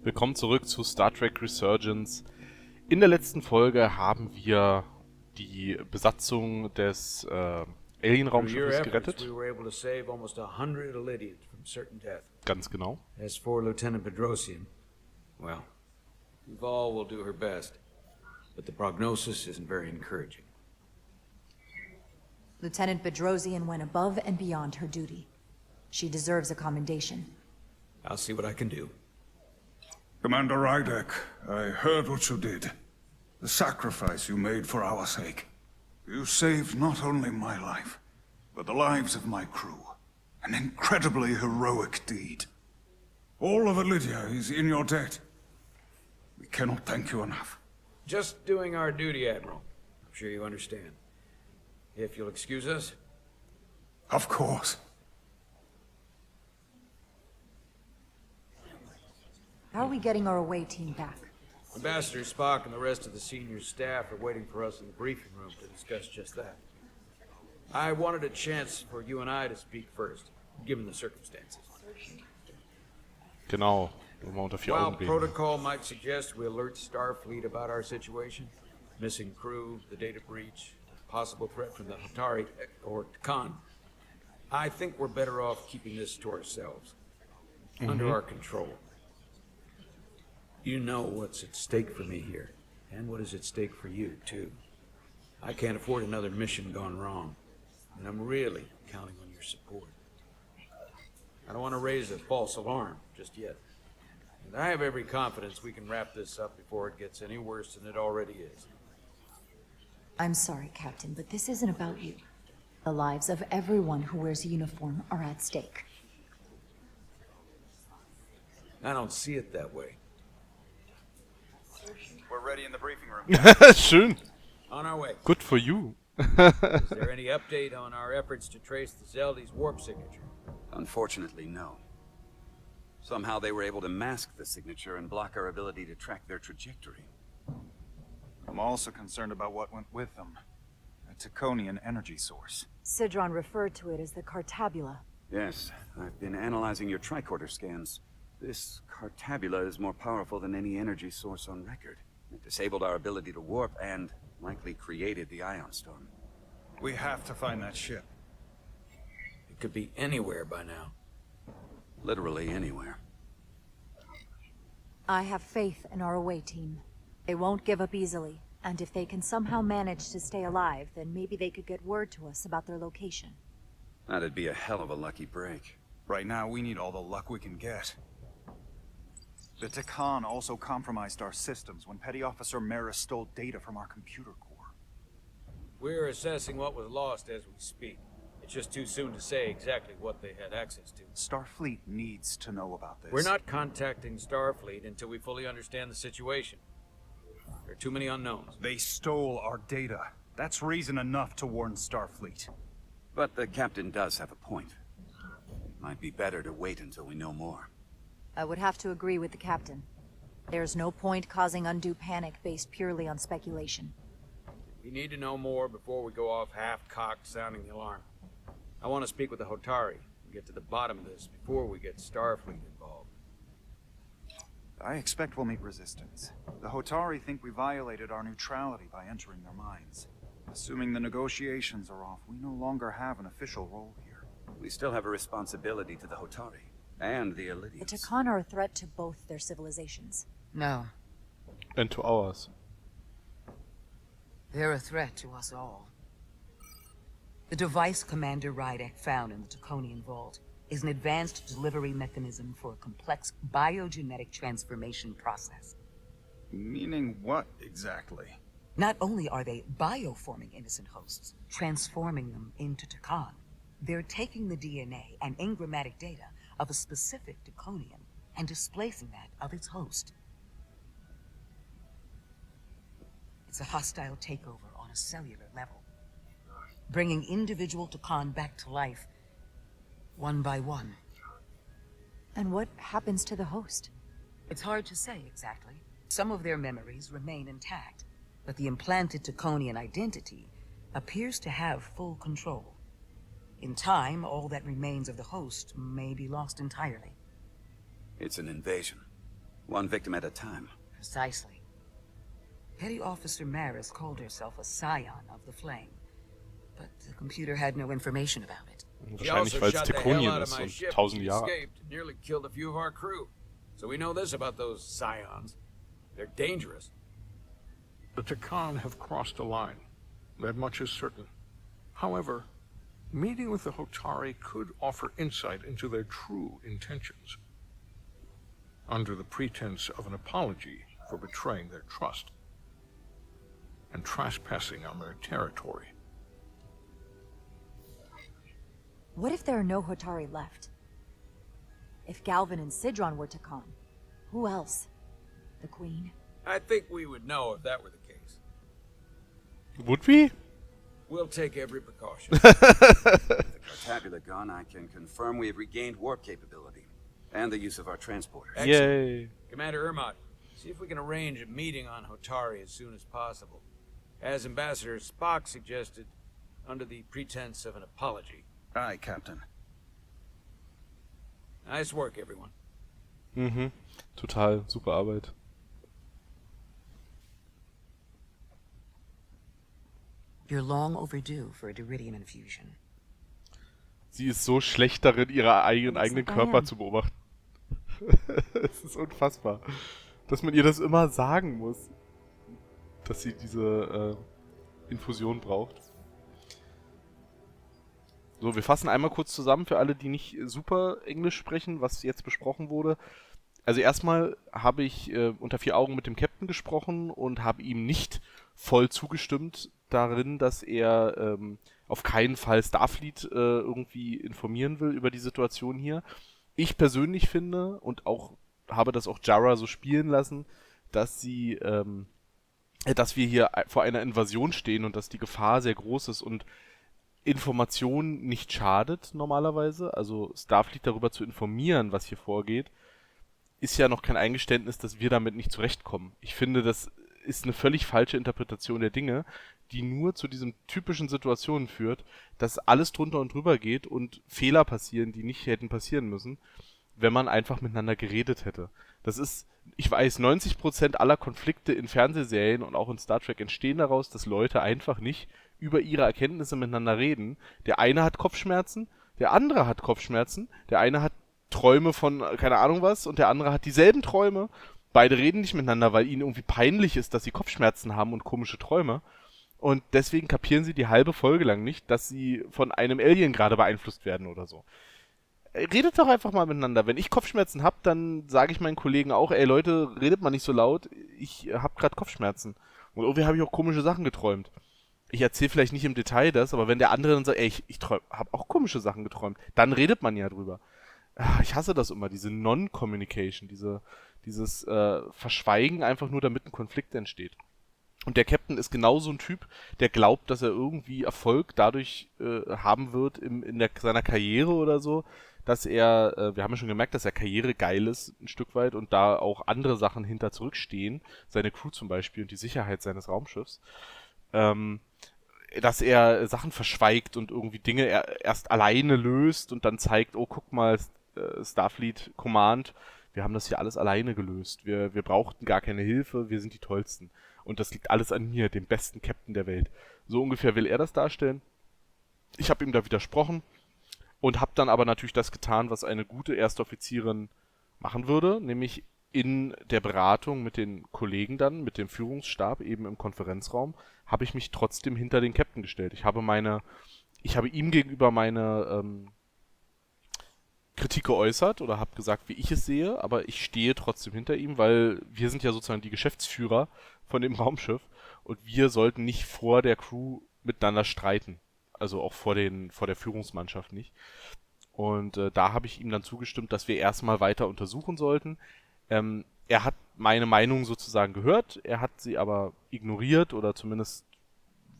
Willkommen zurück zu Star Trek Resurgence. In der letzten Folge haben wir die Besatzung des Alien-Raumschiffes gerettet. Ganz genau. As for Lieutenant Bedrosian, well, Val will do her best, but the prognosis isn't very encouraging. Lieutenant Bedrosian went above and beyond her duty. She deserves a commendation. I'll see what I can do. Commander Rydek, I heard what you did. The sacrifice you made for our sake. You saved not only my life, but the lives of my crew. An incredibly heroic deed. All of Lydia is in your debt. We cannot thank you enough. Just doing our duty, Admiral. I'm sure you understand. If you'll excuse us. Of course. How are we getting our away team back? Ambassador Spock and the rest of the senior staff are waiting for us in the briefing room to discuss just that. I wanted a chance for you and I to speak first, given the circumstances. Genau, wir wollen unter 4 While Augen reden. protocol might suggest we alert Starfleet about our situation, missing crew, the data breach, possible threat from the Hatari or Khan, I think we're better off keeping this to ourselves, under our control. You know what's at stake for me here, and what is at stake for you, too. I can't afford another mission gone wrong, and I'm really counting on your support. I don't want to raise a false alarm just yet, and I have every confidence we can wrap this up before it gets any worse than it already is. I'm sorry, Captain, but this isn't about you. The lives of everyone who wears a uniform are at stake. I don't see it that way. We're ready in the briefing room. Schön. On our way. Good for you. Is there any update on our efforts to trace the Zeldy's warp signature? Unfortunately, no. Somehow they were able to mask the signature and block our ability to track their trajectory. I'm also concerned about what went with them. A Taconian energy source. Sidron referred to it as the Cartabula. Yes, I've been analyzing your tricorder scans. This Cartabula is more powerful than any energy source on record. It disabled our ability to warp and likely created the ion storm. We have to find that ship. It could be anywhere by now. Literally anywhere. I have faith in our away team. They won't give up easily, and if they can somehow manage to stay alive, then maybe they could get word to us about their location. That'd be a hell of a lucky break. Right now, we need all the luck we can get. The Takan also compromised our systems when Petty Officer Maris stole data from our computer core. We're assessing what was lost as we speak. It's just too soon to say exactly what they had access to. Starfleet needs to know about this. We're not contacting Starfleet until we fully understand the situation. There are too many unknowns. They stole our data. That's reason enough to warn Starfleet. But the captain does have a point. It might be better to wait until we know more. I would have to agree with the captain. There's no point causing undue panic based purely on speculation. We need to know more before we go off half-cocked sounding the alarm. I want to speak with the Hotari and get to the bottom of this before we get Starfleet involved. I expect we'll meet resistance. The Hotari think we violated our neutrality by entering their minds. Assuming the negotiations are off, we no longer have an official role here. We still have a responsibility to the Hotari and the Elydians. The Takan are a threat to both their civilizations. No, And to ours. they're a threat to us all. The device Commander Rydek found in the Taconian vault is an advanced delivery mechanism for a complex biogenetic transformation process. Meaning what, exactly? Not only are they bioforming innocent hosts, transforming them into Takan, they're taking the DNA and engrammatic data of a specific Taconian and displacing that of its host. It's a hostile takeover on a cellular level, bringing individual Takan back to life, one by one. And what happens to the host? It's hard to say exactly. Some of their memories remain intact, but the implanted Taconian identity appears to have full control. In time, all that remains of the host may be lost entirely. It's an invasion. One victim at a time. Precisely. Petty Officer Maris called herself a scion of the flame, but the computer had no information about it. Wahrscheinlich, weil es Tekonien ist und 1000 Jahre alt. Nearly killed a few of our crew. So we know this about those scions. They're dangerous. The Tekan have crossed a line. That much is certain. However, meeting with the Hotari could offer insight into their true intentions. Under the pretense of an apology for betraying their trust and trespassing on their territory. What if there are no Hotari left? If Galvin and Sidron were Tekan, who else? The Queen? I think we would know if that were the case. Would we? We'll take every precaution. With the Cartabula gone, I can confirm we have regained warp capability and the use of our transporters. Yay. Commander Ermot, see if we can arrange a meeting on Hotari as soon as possible. As Ambassador Spock suggested, under the pretense of an apology. Aye, Captain. Nice work, everyone. Mhm. Total super Arbeit. You're long overdue for a Deridium infusion. Sie ist so schlecht darin, ihren eigenen Körper zu beobachten. Es ist unfassbar. Dass man ihr das immer sagen muss. Dass sie diese Infusion braucht. So, wir fassen einmal kurz zusammen für alle, die nicht super Englisch sprechen, was jetzt besprochen wurde. Also erstmal habe ich unter 4 Augen mit dem Captain gesprochen und habe ihm nicht voll zugestimmt darin, dass er auf keinen Fall Starfleet irgendwie informieren will über die Situation hier. Ich persönlich finde und auch habe das auch Jara so spielen lassen, dass dass wir hier vor einer Invasion stehen und dass die Gefahr sehr groß ist und Information nicht schadet normalerweise. Also Starfleet darüber zu informieren, was hier vorgeht, ist ja noch kein Eingeständnis, dass wir damit nicht zurechtkommen. Ich finde, das ist eine völlig falsche Interpretation der Dinge, die nur zu diesen typischen Situationen führt, dass alles drunter und drüber geht und Fehler passieren, die nicht hätten passieren müssen, wenn man einfach miteinander geredet hätte. Das ist, ich weiß, 90% aller Konflikte in Fernsehserien und auch in Star Trek entstehen daraus, dass Leute einfach nicht über ihre Erkenntnisse miteinander reden. Der eine hat Kopfschmerzen, der andere hat Kopfschmerzen, der eine hat Träume von keine Ahnung was und der andere hat dieselben Träume. Beide reden nicht miteinander, weil ihnen irgendwie peinlich ist, dass sie Kopfschmerzen haben und komische Träume. Und deswegen kapieren sie die halbe Folge lang nicht, dass sie von einem Alien gerade beeinflusst werden oder so. Redet doch einfach mal miteinander. Wenn ich Kopfschmerzen habe, dann sage ich meinen Kollegen auch, ey Leute, redet mal nicht so laut, ich habe gerade Kopfschmerzen. Und irgendwie habe ich auch komische Sachen geträumt. Ich erzähle vielleicht nicht im Detail das, aber wenn der andere dann sagt, ey, ich habe auch komische Sachen geträumt, dann redet man ja drüber. Ich hasse das immer, diese Non-Communication, dieses Verschweigen einfach nur, damit ein Konflikt entsteht. Und der Captain ist genau so ein Typ, der glaubt, dass er irgendwie Erfolg dadurch haben wird in seiner Karriere oder so, dass er, wir haben ja schon gemerkt, dass er karrieregeil ist, ein Stück weit, und da auch andere Sachen hinter zurückstehen, seine Crew zum Beispiel und die Sicherheit seines Raumschiffs, dass er Sachen verschweigt und irgendwie Dinge erst alleine löst und dann zeigt, oh, guck mal, Starfleet Command, wir haben das hier alles alleine gelöst. Wir brauchten gar keine Hilfe, wir sind die Tollsten. Und das liegt alles an mir, dem besten Captain der Welt. So ungefähr will er das darstellen. Ich habe ihm da widersprochen und habe dann aber natürlich das getan, was eine gute erste Offizierin machen würde, nämlich in der Beratung mit den Kollegen dann, mit dem Führungsstab eben im Konferenzraum, habe ich mich trotzdem hinter den Captain gestellt. Ich habe ihm gegenüber meine Kritik geäußert oder habe gesagt, wie ich es sehe, aber ich stehe trotzdem hinter ihm, weil wir sind ja sozusagen die Geschäftsführer von dem Raumschiff und wir sollten nicht vor der Crew miteinander streiten. Also auch vor der Führungsmannschaft nicht. Und da habe ich ihm dann zugestimmt, dass wir erstmal weiter untersuchen sollten. Er hat meine Meinung sozusagen gehört, er hat sie aber ignoriert oder zumindest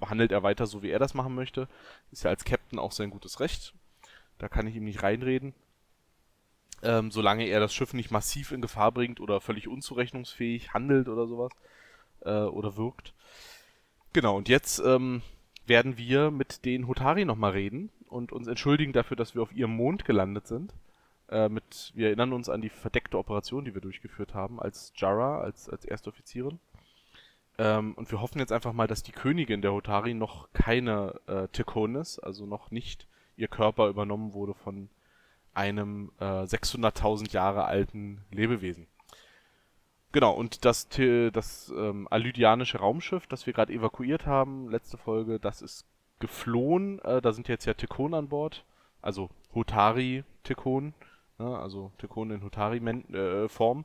handelt er weiter so, wie er das machen möchte. Ist ja als Captain auch sein gutes Recht. Da kann ich ihm nicht reinreden. Solange er das Schiff nicht massiv in Gefahr bringt oder völlig unzurechnungsfähig handelt oder sowas oder wirkt. Genau, und jetzt werden wir mit den Hotari nochmal reden und uns entschuldigen dafür, dass wir auf ihrem Mond gelandet sind. Wir erinnern uns an die verdeckte Operation, die wir durchgeführt haben, als Jara, als erste Offizierin. Und wir hoffen jetzt einfach mal, dass die Königin der Hotari noch keine Tekon ist, also noch nicht ihr Körper übernommen wurde von einem 600.000 Jahre alten Lebewesen. Genau, und das alydianische Raumschiff, das wir gerade evakuiert haben, letzte Folge, das ist geflohen. Da sind jetzt ja Tekon an Bord, also Hotari-Tekon, also Tekon in Hotari-Form.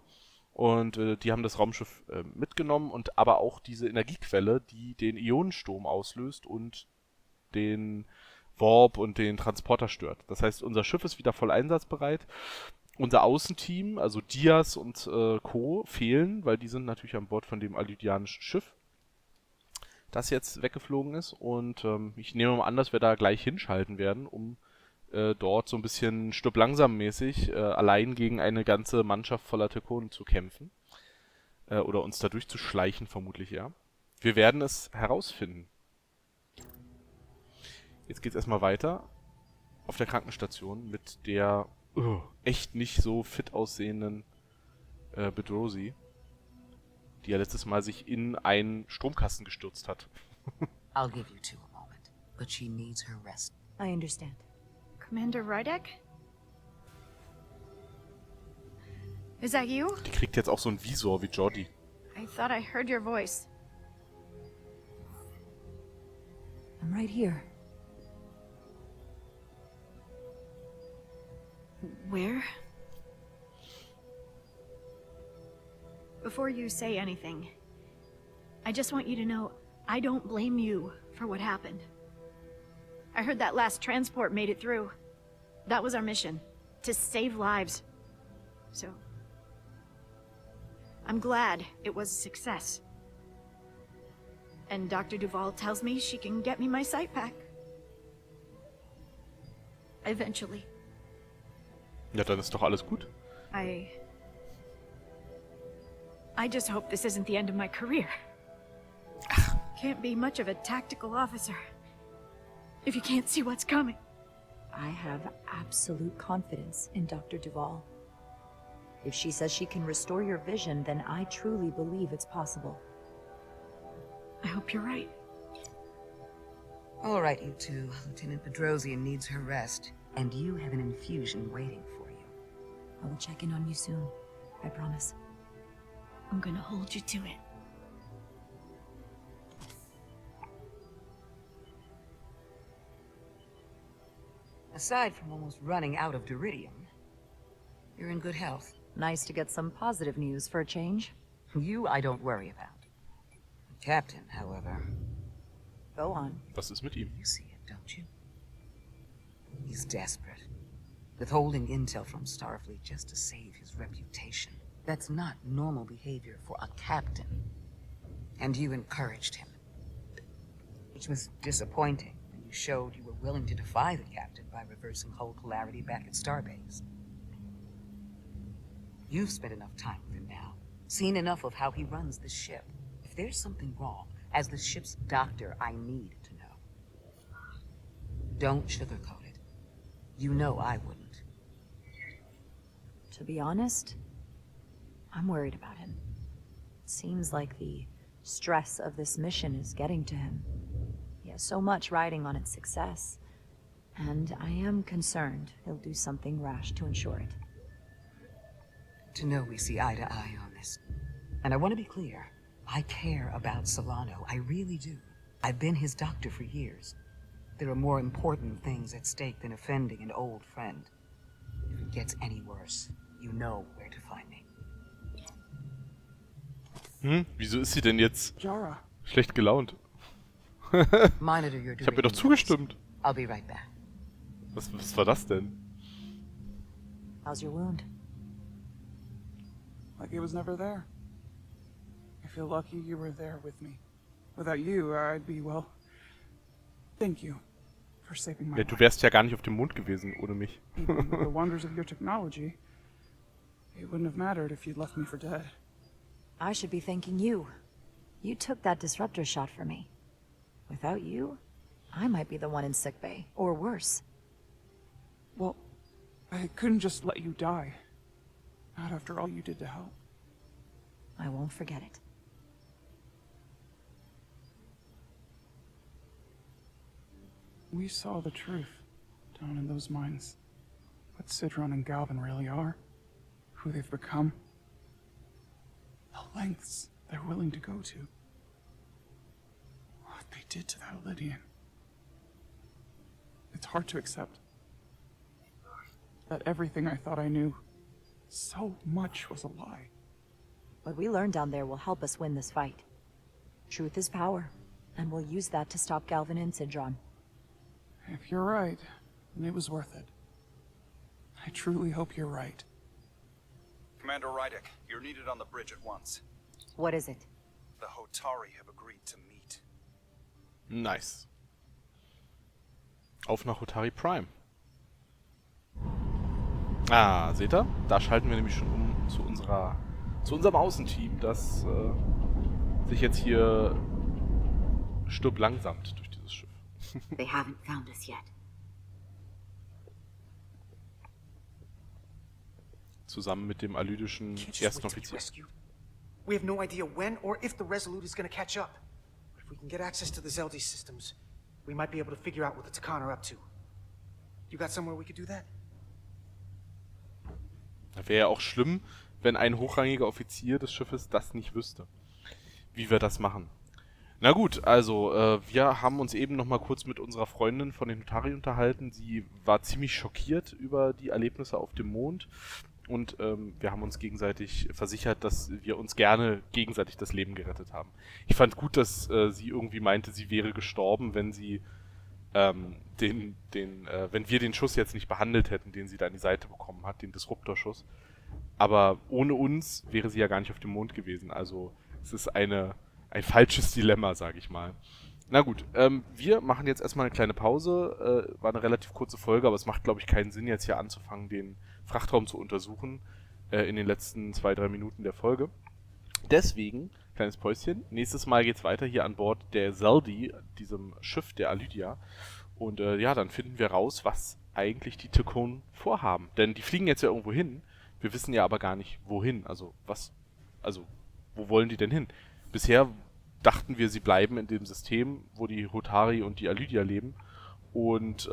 Und die haben das Raumschiff mitgenommen und aber auch diese Energiequelle, die den Ionensturm auslöst und den Warp und den Transporter stört. Das heißt, unser Schiff ist wieder voll einsatzbereit. Unser Außenteam, also Diaz und Co. fehlen, weil die sind natürlich an Bord von dem alydianischen Schiff, das jetzt weggeflogen ist. Und ich nehme mal an, dass wir da gleich hinschalten werden, um dort so ein bisschen Stück langsam mäßig allein gegen eine ganze Mannschaft voller Tekonen zu kämpfen. Oder uns da durchzuschleichen, vermutlich, ja. Wir werden es herausfinden. Jetzt geht's erstmal weiter auf der Krankenstation mit der echt nicht so fit aussehenden Bedrosi, die ja letztes Mal sich in einen Stromkasten gestürzt hat. I'll give you two a moment, but she needs her rest. I understand. Commander Rydek? Is that you? Die kriegt jetzt auch so einen Visor wie Jordi. I thought I heard your voice. I'm right here. Where? Before you say anything, I just want you to know I don't blame you for what happened. I heard that last transport made it through. That was our mission, to save lives. So, I'm glad it was a success. And Dr. Duval tells me she can get me my sight back. Eventually. Ja, dann ist doch alles gut. I just hope this isn't the end of my career. Can't be much of a tactical officer if you can't see what's coming. I have absolute confidence in Dr. Duval. If she says she can restore your vision, then I truly believe it's possible. I hope you're right. All right, you two. Lieutenant Bedrosian needs her rest, and you have an infusion waiting for you. I will check in on you soon. I promise. I'm gonna hold you to it. Aside from almost running out of Duridium, you're in good health. Nice to get some positive news for a change. You I don't worry about. The captain, however... Go on. Was ist mit ihm? You see it, don't you? He's desperate. Withholding intel from Starfleet just to save his reputation. That's not normal behavior for a captain. And you encouraged him. Which was disappointing when you showed you were willing to defy the captain by reversing hull polarity back at Starbase. You've spent enough time with him now. Seen enough of how he runs the ship. If there's something wrong, as the ship's doctor, I need to know. Don't sugarcoat it. You know I wouldn't. To be honest, I'm worried about him. It seems like the stress of this mission is getting to him. He has so much riding on its success. And I am concerned he'll do something rash to ensure it. To know we see eye to eye on this. And I want to be clear. I care about Solano. I really do. I've been his doctor for years. There are more important things at stake than offending an old friend. If it gets any worse, you know where to find me. Wieso ist sie denn jetzt Jara. schlecht gelaunt? Monitor your Ich habe ihr doch zugestimmt. I'll be right back. Was war das denn? How's your wound? Like it was never there. I feel lucky you were there with me. Without you, I'd be, well... Thank you for saving my Ja, du wärst ja gar nicht auf dem Mond gewesen ohne mich. Even with the wonders of your technology, it wouldn't have mattered if you'd left me for dead. I should be thanking you. You took that disruptor shot for me. Without you, I might be the one in sickbay, or worse. Well, I couldn't just let you die. Not after all you did to help. I won't forget it. We saw the truth down in those mines. What Sidron and Galvin really are. Who they've become. The lengths they're willing to go to. What they did to that Lydian. It's hard to accept. That everything I thought I knew, so much was a lie. What we learned down there will help us win this fight. Truth is power, and we'll use that to stop Galvin and Sidron. If you're right, then it was worth it. I truly hope you're right. Commander Rydek, you're needed on the bridge at once. What is it? The Hotari have agreed to meet. Nice. Auf nach Hotari Prime. Ah, seht ihr? Da schalten wir nämlich schon um zu unserem Außenteam, das sich jetzt hier stirblangsamt durch dieses Schiff. They haven't found us yet. Zusammen mit dem alydischen ersten Offizier. We have no idea when or if the Resolute is going to catch up. But if we can get access to the Zeldi systems, we might be able to figure out what the Takan are up to. You got somewhere we could do that? Wäre ja auch schlimm, wenn ein hochrangiger Offizier des Schiffes das nicht wüsste, wie wir das machen. Na gut, also wir haben uns eben noch mal kurz mit unserer Freundin von den Hotari unterhalten. Sie war ziemlich schockiert über die Erlebnisse auf dem Mond und wir haben uns gegenseitig versichert, dass wir uns gerne gegenseitig das Leben gerettet haben. Ich fand gut, dass sie irgendwie meinte, sie wäre gestorben, wenn sie wenn wir den Schuss jetzt nicht behandelt hätten, den sie da in die Seite bekommen hat, den Disruptorschuss. Aber ohne uns wäre sie ja gar nicht auf dem Mond gewesen. Also es ist ein falsches Dilemma, sage ich mal. Na gut, wir machen jetzt erstmal eine kleine Pause. War eine relativ kurze Folge, aber es macht, glaube ich, keinen Sinn, jetzt hier anzufangen, den Frachtraum zu untersuchen in den letzten 2-3 Minuten der Folge. Deswegen, kleines Päuschen, nächstes Mal geht's weiter hier an Bord der Zeldi, diesem Schiff der Alydia. Und ja, dann finden wir raus, was eigentlich die Takan vorhaben. Denn die fliegen jetzt ja irgendwo hin. Wir wissen ja aber gar nicht, wohin. Also, wo wollen die denn hin? Bisher dachten wir, sie bleiben in dem System, wo die Hotari und die Alydia leben und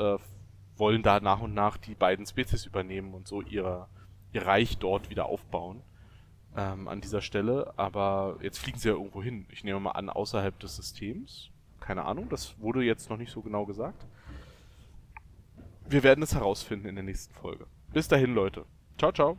wollen da nach und nach die beiden Spezies übernehmen und so ihr Reich dort wieder aufbauen an dieser Stelle. Aber jetzt fliegen sie ja irgendwo hin. Ich nehme mal an, außerhalb des Systems. Keine Ahnung, das wurde jetzt noch nicht so genau gesagt. Wir werden es herausfinden in der nächsten Folge. Bis dahin, Leute. Ciao, ciao.